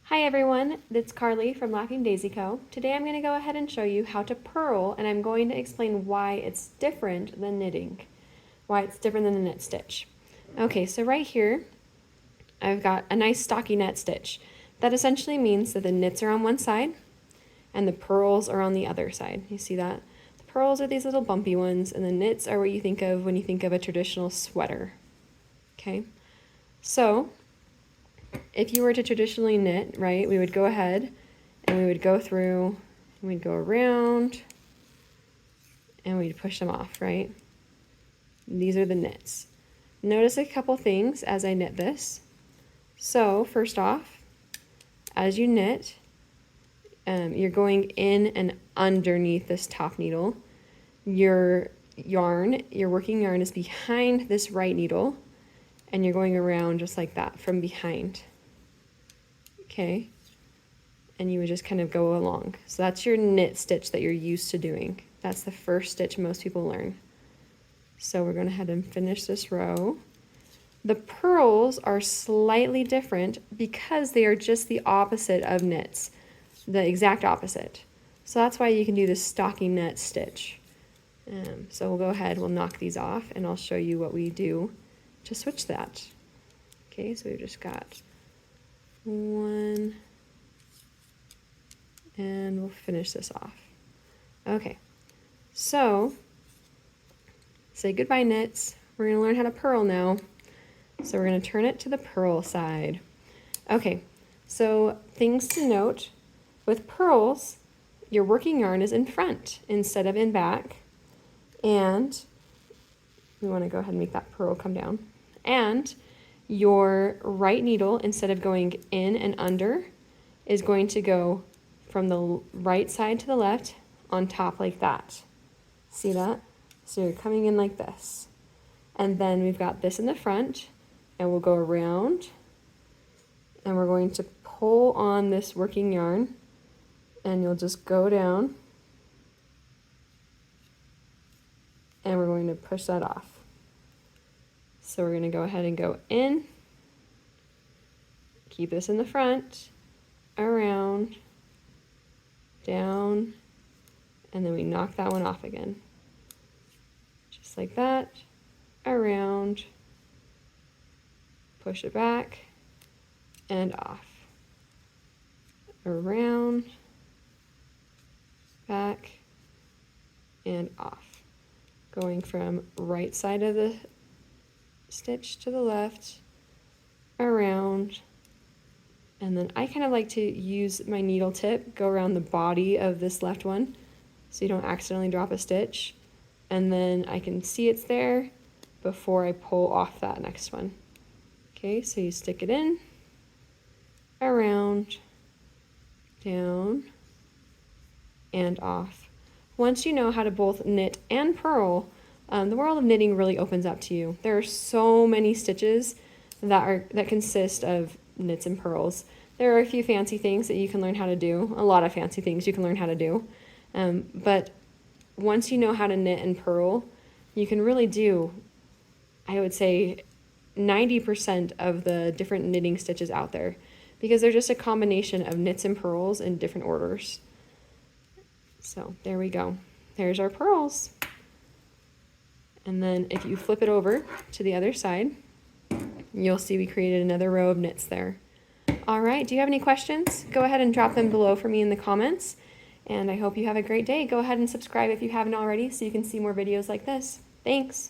Hi everyone, it's Carly from Laughing Daisy Co. Today I'm going to go ahead and show you how to purl, and I'm going to explain why it's different than knitting, why it's different than the knit stitch. Okay, so right here I've got a nice stockinette stitch. That essentially means that the knits are on one side and the purls are on the other side. You see that? The purls are these little bumpy ones, and the knits are what you think of when you think of a traditional sweater. Okay, so if you were to traditionally knit, right, we would go ahead and we would go through and we'd go around and we'd push them off, right? These are the knits. Notice a couple things as I knit this. So first off, as you knit, you're going in and underneath this top needle. Your working yarn is behind this right needle, and you're going around just like that from behind. Okay, and you would just kind of go along. So that's your knit stitch that you're used to doing. That's the first stitch most people learn. So we're going to head and finish this row. The purls are slightly different because they are just the opposite of knits, the exact opposite. So that's why you can do the stockinette stitch. So we'll go ahead, we'll knock these off, and I'll show you what we do to switch that. Okay, so we've just got one, and we'll finish this off. Okay, so say goodbye knits. We're gonna learn how to purl now. So we're gonna turn it to the purl side. Okay, so things to note, with purls, your working yarn is in front instead of in back, and we wanna go ahead and make that purl come down. And your right needle, instead of going in and under, is going to go from the right side to the left on top like that. See that? So you're coming in like this. And then we've got this in the front, and we'll go around, and we're going to pull on this working yarn, and you'll just go down, and we're going to push that off. So we're going to go ahead and go in, keep this in the front, around, down, and then we knock that one off again. Just like that, around, push it back, and off. Around, back, and off. Going from right side of the stitch to the left, around, and then I kind of like to use my needle tip, go around the body of this left one so you don't accidentally drop a stitch, and then I can see it's there before I pull off that next one. Okay, so you stick it in, around, down, and off. Once you know how to both knit and purl, the world of knitting really opens up to you. There are so many stitches that consist of knits and purls. There are a few fancy things that you can learn how to do, a lot of fancy things you can learn how to do. But once you know how to knit and purl, you can really do, I would say, 90% of the different knitting stitches out there, because they're just a combination of knits and purls in different orders. So there we go. There's our purls. And then if you flip it over to the other side, you'll see we created another row of knits there. All right, do you have any questions? Go ahead and drop them below for me in the comments. And I hope you have a great day. Go ahead and subscribe if you haven't already so you can see more videos like this. Thanks.